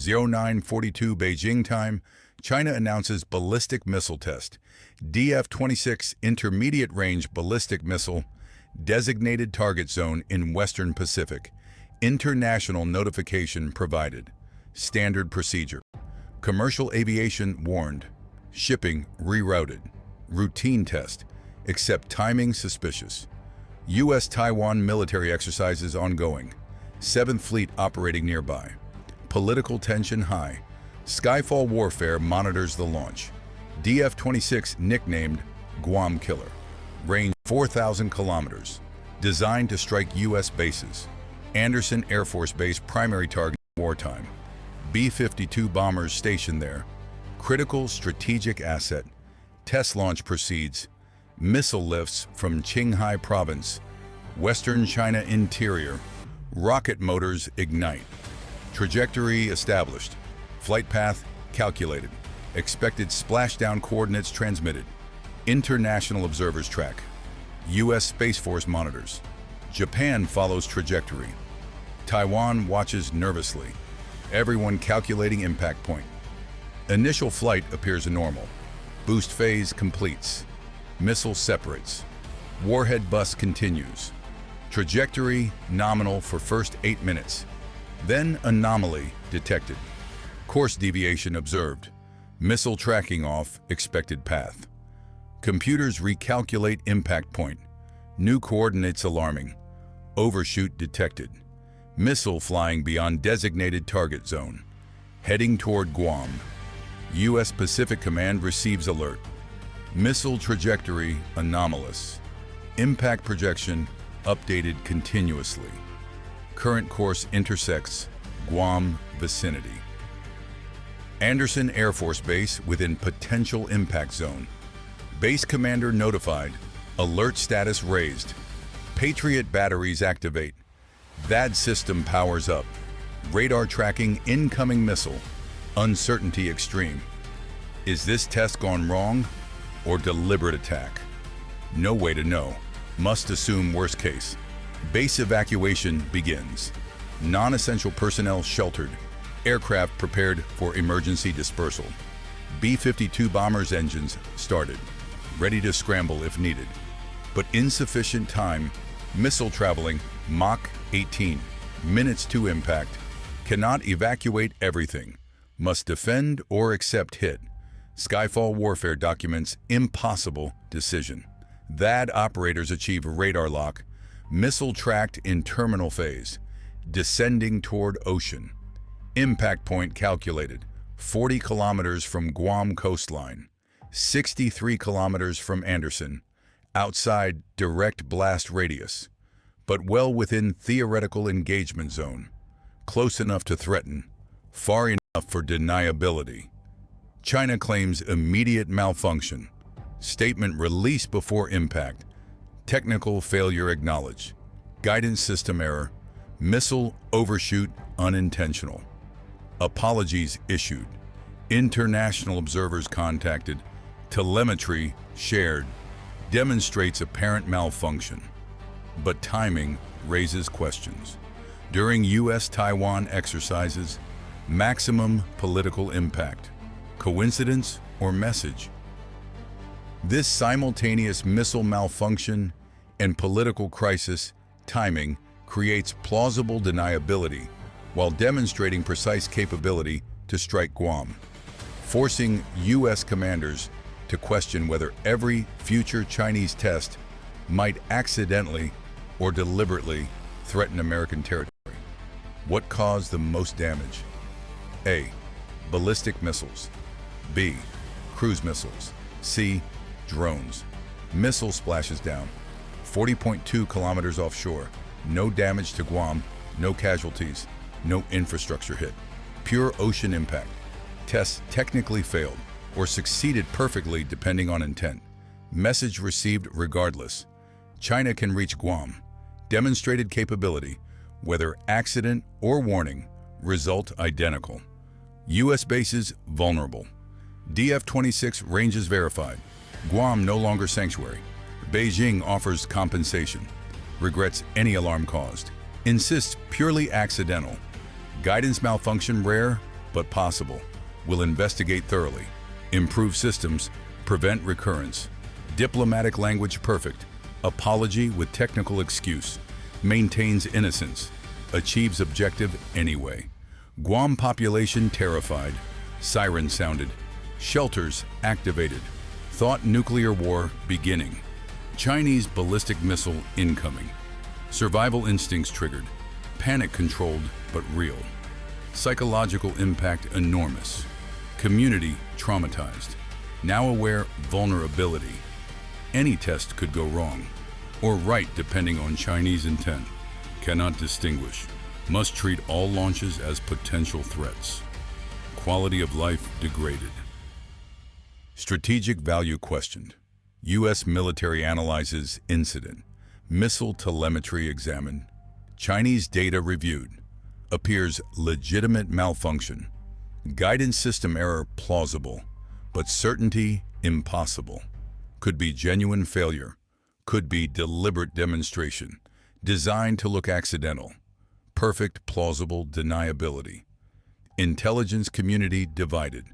0942 Beijing time, China announces ballistic missile test. DF-26 intermediate range ballistic missile, designated target zone in Western Pacific. International notification provided. Standard procedure. Commercial aviation warned. Shipping rerouted. Routine test, except timing suspicious. US-Taiwan military exercises ongoing. 7th Fleet operating nearby. Political tension high. Skyfall Warfare monitors the launch. DF-26 nicknamed Guam Killer. Range 4,000 kilometers. Designed to strike U.S. bases. Andersen Air Force Base primary target wartime. B-52 bombers stationed there. Critical strategic asset. Test launch proceeds. Missile lifts from Qinghai Province. Western China interior. Rocket motors ignite. Trajectory established. Flight path calculated. Expected splashdown coordinates transmitted. International observers track. U.S. Space Force monitors. Japan follows trajectory. Taiwan watches nervously. Everyone calculating impact point. Initial flight appears normal. Boost phase completes. Missile separates. Warhead bust continues. Trajectory nominal for first 8 minutes. Then anomaly detected. Course deviation observed. Missile tracking off expected path. Computers recalculate impact point. New coordinates alarming. Overshoot detected. Missile flying beyond designated target zone. Heading toward Guam. U.S. Pacific Command receives alert. Missile trajectory anomalous. Impact projection updated continuously. Current course intersects Guam vicinity. Andersen Air Force Base within potential impact zone. Base commander notified. Alert status raised. Patriot batteries activate. THAAD system powers up. Radar tracking incoming missile. Uncertainty extreme. Is this test gone wrong or deliberate attack? No way to know. Must assume worst case. Base evacuation begins. Non-essential personnel sheltered. Aircraft prepared for emergency dispersal. B-52 bombers engines started. Ready to scramble if needed. But insufficient time. Missile traveling Mach 18. Minutes to impact. Cannot evacuate everything. Must defend or accept hit. Skyfall Warfare documents impossible decision. THAAD operators achieve radar lock. Missile tracked in terminal phase. Descending toward ocean. Impact point calculated. 40 kilometers from Guam coastline. 63 kilometers from Andersen. Outside direct blast radius. But well within theoretical engagement zone. Close enough to threaten. Far enough for deniability. China claims immediate malfunction. Statement released before impact. Technical failure acknowledged. Guidance system error. Missile overshoot unintentional. Apologies issued. International observers contacted. Telemetry shared. Demonstrates apparent malfunction. But timing raises questions. During US-Taiwan exercises, maximum political impact. Coincidence or message? This simultaneous missile malfunction and political crisis timing creates plausible deniability while demonstrating precise capability to strike Guam, forcing U.S. commanders to question whether every future Chinese test might accidentally or deliberately threaten American territory. What caused the most damage? A. Ballistic missiles. B. Cruise missiles. C. Drones. Missile splashes down. 40.2 kilometers offshore. No damage to Guam, no casualties, no infrastructure hit. Pure ocean impact. Tests technically failed or succeeded perfectly depending on intent. Message received regardless. China can reach Guam. Demonstrated capability, whether accident or warning, result identical. U.S. bases vulnerable. DF-26 ranges verified. Guam no longer sanctuary. Beijing offers compensation. Regrets any alarm caused. Insists purely accidental. Guidance malfunction rare, but possible. Will investigate thoroughly. Improve systems, prevent recurrence. Diplomatic language perfect. Apology with technical excuse. Maintains innocence. Achieves objective anyway. Guam population terrified. Siren sounded. Shelters activated. Thought nuclear war beginning. Chinese ballistic missile incoming. Survival instincts triggered. Panic controlled but real. Psychological impact enormous. Community traumatized. Now aware vulnerability. Any test could go wrong, or right depending on Chinese intent. Cannot distinguish. Must treat all launches as potential threats. Quality of life degraded. Strategic value questioned. U.S. military analyzes incident. Missile telemetry examined. Chinese data reviewed. Appears legitimate malfunction. Guidance system error plausible, but certainty impossible. Could be genuine failure. Could be deliberate demonstration. Designed to look accidental. Perfect plausible deniability. Intelligence community divided.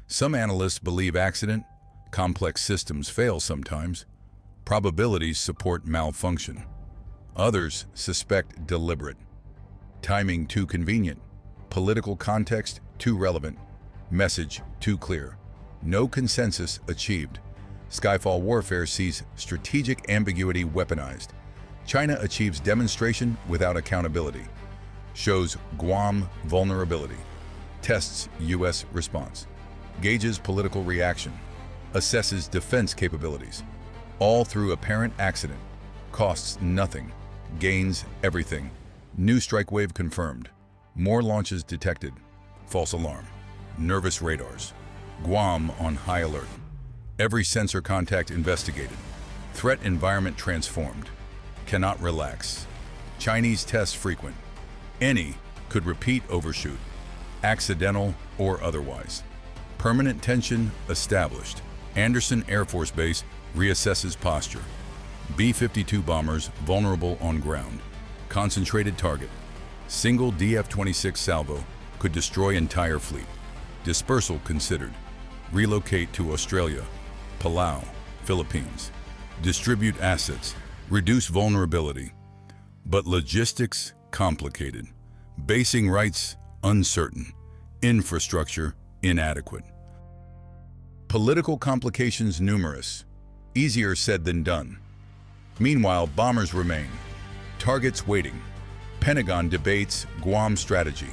Some analysts believe accident. Complex systems fail sometimes. Probabilities support malfunction. Others suspect deliberate. Timing too convenient. Political context too relevant. Message too clear. No consensus achieved. Skyfall Warfare sees strategic ambiguity weaponized. China achieves demonstration without accountability. Shows Guam vulnerability. Tests U.S. response. Gauges political reaction. Assesses defense capabilities. All through apparent accident. Costs nothing. Gains everything. New strike wave confirmed. More launches detected. False alarm. Nervous radars. Guam on high alert. Every sensor contact investigated. Threat environment transformed. Cannot relax. Chinese tests frequent. Any could repeat overshoot. Accidental or otherwise. Permanent tension established. Andersen Air Force Base reassesses posture. B-52 bombers vulnerable on ground. Concentrated target. Single DF-26 salvo could destroy entire fleet. Dispersal considered. Relocate to Australia, Palau, Philippines. Distribute assets. Reduce vulnerability. But logistics complicated. Basing rights uncertain. Infrastructure inadequate. Political complications numerous. Easier said than done. Meanwhile, bombers remain. Targets waiting. Pentagon debates Guam strategy.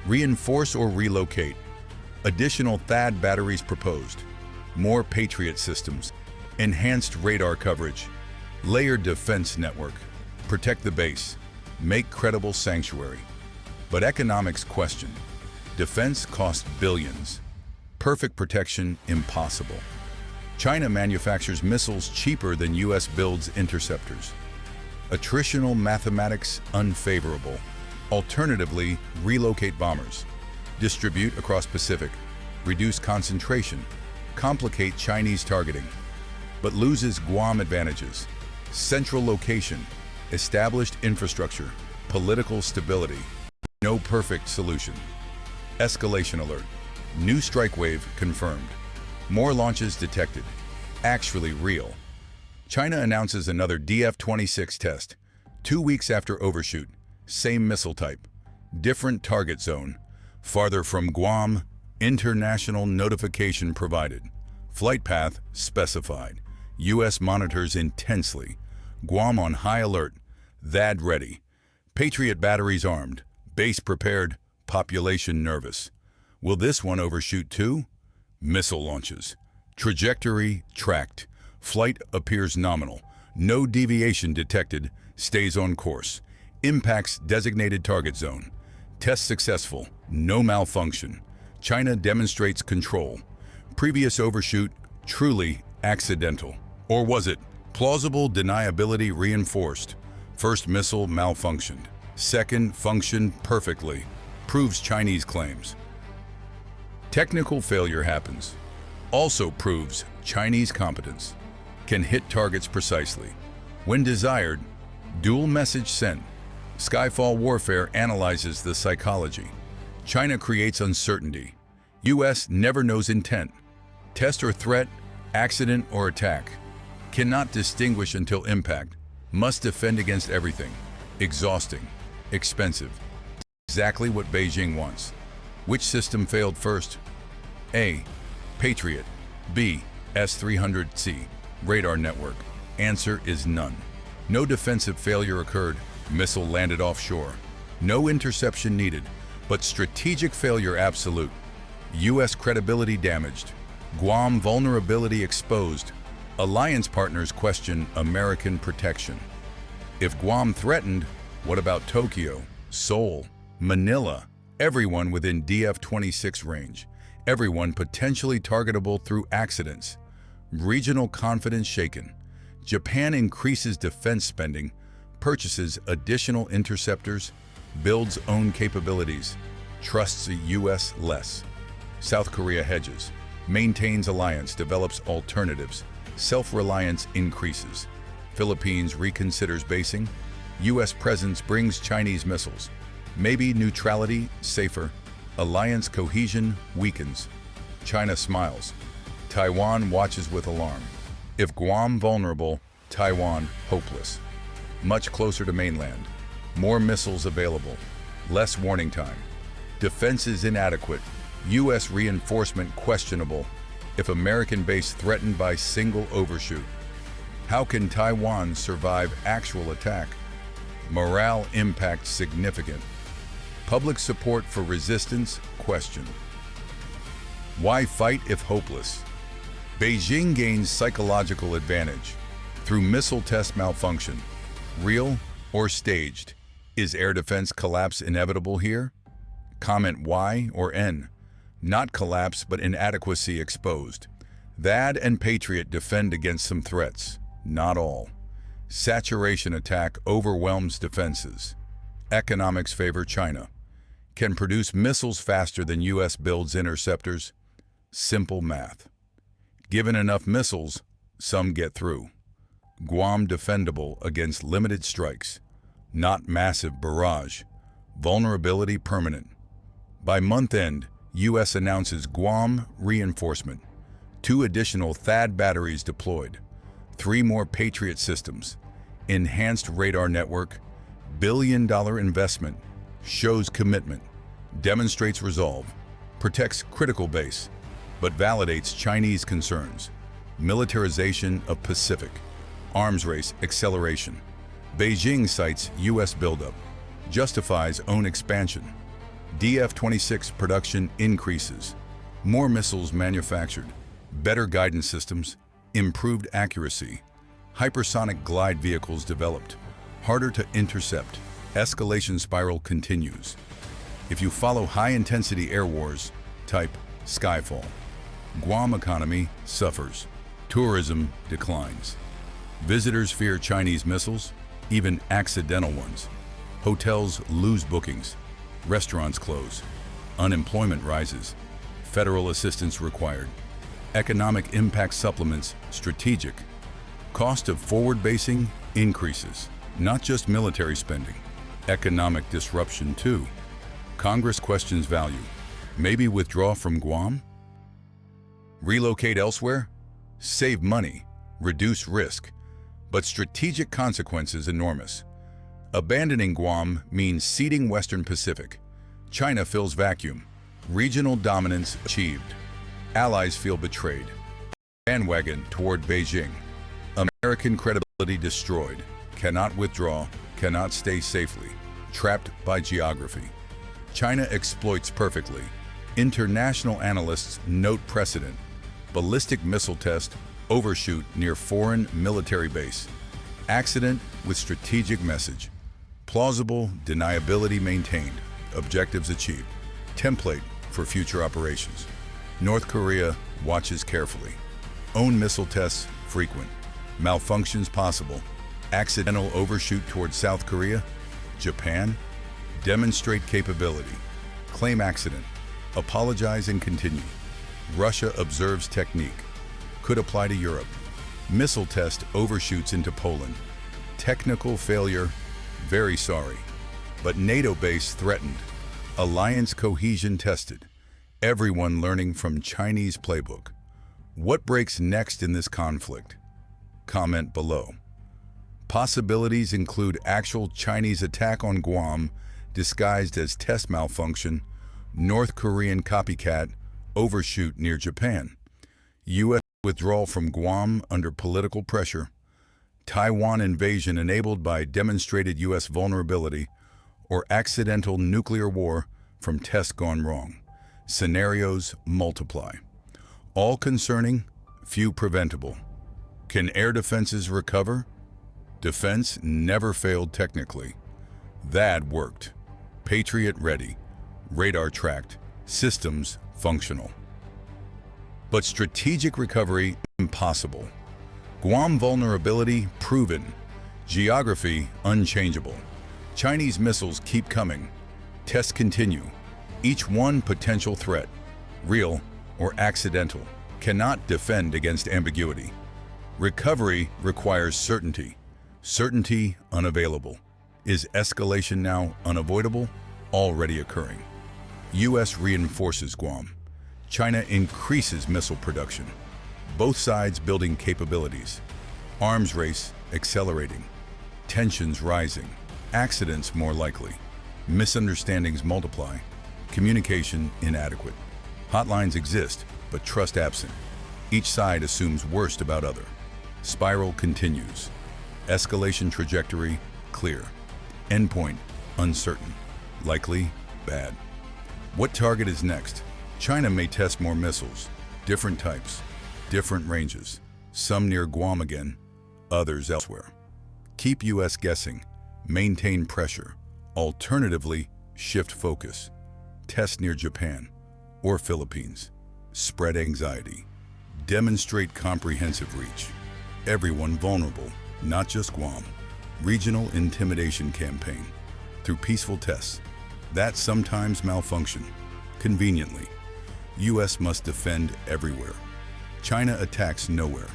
Reinforce or relocate. Additional THAAD batteries proposed. More Patriot systems. Enhanced radar coverage. Layered defense network. Protect the base. Make credible sanctuary. But economics questioned. Defense cost billions. Perfect protection impossible. China manufactures missiles cheaper than U.S. builds interceptors. Attritional mathematics unfavorable. Alternatively, relocate bombers. Distribute across Pacific. Reduce concentration. Complicate Chinese targeting. But loses Guam advantages. Central location. Established infrastructure. Political stability. No perfect solution. Escalation alert. New strike wave confirmed. More launches detected. Actually real. China announces another DF-26 test. 2 weeks after overshoot. Same missile type. Different target zone. Farther from Guam. International notification provided. Flight path specified. U.S. monitors intensely. Guam on high alert. THAAD ready. Patriot batteries armed. Base prepared. Population nervous. Will this one overshoot too? Missile launches. Trajectory tracked. Flight appears nominal. No deviation detected. Stays on course. Impacts designated target zone. Test successful. No malfunction. China demonstrates control. Previous overshoot truly accidental. Or was it? Plausible deniability reinforced. First missile malfunctioned. Second functioned perfectly. Proves Chinese claims. Technical failure happens. Also proves Chinese competence. Can hit targets precisely. When desired, dual message sent. Skyfall Warfare analyzes the psychology. China creates uncertainty. U.S. never knows intent. Test or threat, accident or attack. Cannot distinguish until impact. Must defend against everything. Exhausting. Expensive. Exactly what Beijing wants. Which system failed first? A. Patriot. B. S-300C. Radar network. Answer is none. No defensive failure occurred. Missile landed offshore. No interception needed, but strategic failure absolute. U.S. credibility damaged. Guam vulnerability exposed. Alliance partners question American protection. If Guam threatened, what about Tokyo, Seoul, Manila? Everyone within DF-26 range. Everyone potentially targetable through accidents. Regional confidence shaken. Japan increases defense spending, purchases additional interceptors, builds own capabilities, trusts the U.S. less. South Korea hedges, maintains alliance, develops alternatives, self-reliance increases. Philippines reconsiders basing, U.S. presence brings Chinese missiles. Maybe neutrality, safer. Alliance cohesion weakens. China smiles. Taiwan watches with alarm. If Guam vulnerable, Taiwan hopeless. Much closer to mainland. More missiles available. Less warning time. Defenses inadequate. U.S. reinforcement questionable. If American base threatened by single overshoot. How can Taiwan survive actual attack? Morale impact significant. Public support for resistance questioned. Why fight if hopeless? Beijing gains psychological advantage through missile test malfunction. Real or staged? Is air defense collapse inevitable here? Comment Y or N. Not collapse, but inadequacy exposed. THAAD and Patriot defend against some threats. Not all. Saturation attack overwhelms defenses. Economics favor China. Can produce missiles faster than U.S. builds interceptors. Simple math. Given enough missiles, some get through. Guam defendable against limited strikes. Not massive barrage. Vulnerability permanent. By month end, U.S. announces Guam reinforcement. 2 additional THAAD batteries deployed. 3 more Patriot systems. Enhanced radar network. Billion-dollar investment. Shows commitment. Demonstrates resolve. Protects critical base. But validates Chinese concerns. Militarization of Pacific. Arms race acceleration. Beijing cites U.S. buildup. Justifies own expansion. DF-26 production increases. More missiles manufactured. Better guidance systems. Improved accuracy. Hypersonic glide vehicles developed. Harder to intercept. Escalation spiral continues. If you follow high-intensity air wars, type Skyfall. Guam economy suffers. Tourism declines. Visitors fear Chinese missiles, even accidental ones. Hotels lose bookings. Restaurants close. Unemployment rises. Federal assistance required. Economic impact supplements strategic. Cost of forward basing increases. Not just military spending. Economic disruption too. Congress questions value. Maybe withdraw from Guam? Relocate elsewhere? Save money. Reduce risk. But strategic consequences enormous. Abandoning Guam means ceding Western Pacific. China fills vacuum. Regional dominance achieved. Allies feel betrayed. Bandwagon toward Beijing. American credibility destroyed. Cannot withdraw, cannot stay safely. Trapped by geography. China exploits perfectly. International analysts note precedent. Ballistic missile test, overshoot near foreign military base. Accident with strategic message. Plausible deniability maintained. Objectives achieved. Template for future operations. North Korea watches carefully. Own missile tests frequent. Malfunctions possible. Accidental overshoot towards South Korea. Japan. Demonstrate capability. Claim accident. Apologize and continue. Russia observes technique. Could apply to Europe. Missile test overshoots into Poland. Technical failure. Very sorry. But NATO base threatened. Alliance cohesion tested. Everyone learning from Chinese playbook. What breaks next in this conflict? Comment below. Possibilities include actual Chinese attack on Guam disguised as test malfunction, North Korean copycat, overshoot near Japan, U.S. withdrawal from Guam under political pressure, Taiwan invasion enabled by demonstrated U.S. vulnerability, or accidental nuclear war from tests gone wrong. Scenarios multiply. All concerning, few preventable. Can air defenses recover? Defense never failed technically. THAAD worked. Patriot ready. Radar tracked. Systems functional. But strategic recovery impossible. Guam vulnerability proven. Geography unchangeable. Chinese missiles keep coming. Tests continue. Each one potential threat. Real or accidental. Cannot defend against ambiguity. Recovery requires certainty. Certainty unavailable. Is escalation now unavoidable? Already occurring. U.S. reinforces Guam. China increases missile production. Both sides building capabilities. Arms race accelerating. Tensions rising. Accidents more likely. Misunderstandings multiply. Communication inadequate. Hotlines exist, but trust absent. Each side assumes worst about other. Spiral continues. Escalation trajectory clear. Endpoint uncertain. Likely bad. What target is next? China may test more missiles. Different types. Different ranges. Some near Guam again. Others elsewhere. Keep U.S. guessing. Maintain pressure. Alternatively, shift focus. Test near Japan or Philippines. Spread anxiety. Demonstrate comprehensive reach. Everyone vulnerable, not just Guam. Regional intimidation campaign. Through peaceful tests. That sometimes malfunction. Conveniently. U.S. must defend everywhere. China attacks nowhere.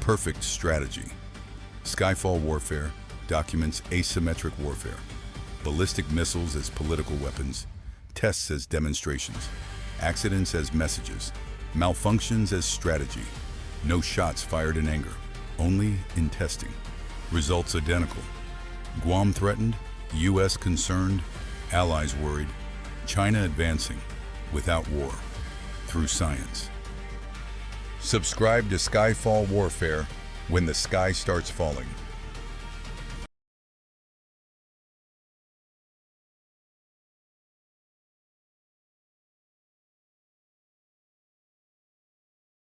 Perfect strategy. Skyfall Warfare documents asymmetric warfare. Ballistic missiles as political weapons. Tests as demonstrations. Accidents as messages. Malfunctions as strategy. No shots fired in anger. Only in testing. Results identical. Guam threatened. U.S. concerned. Allies worried. China advancing. Without war. Through science. Subscribe to Skyfall Warfare when the sky starts falling.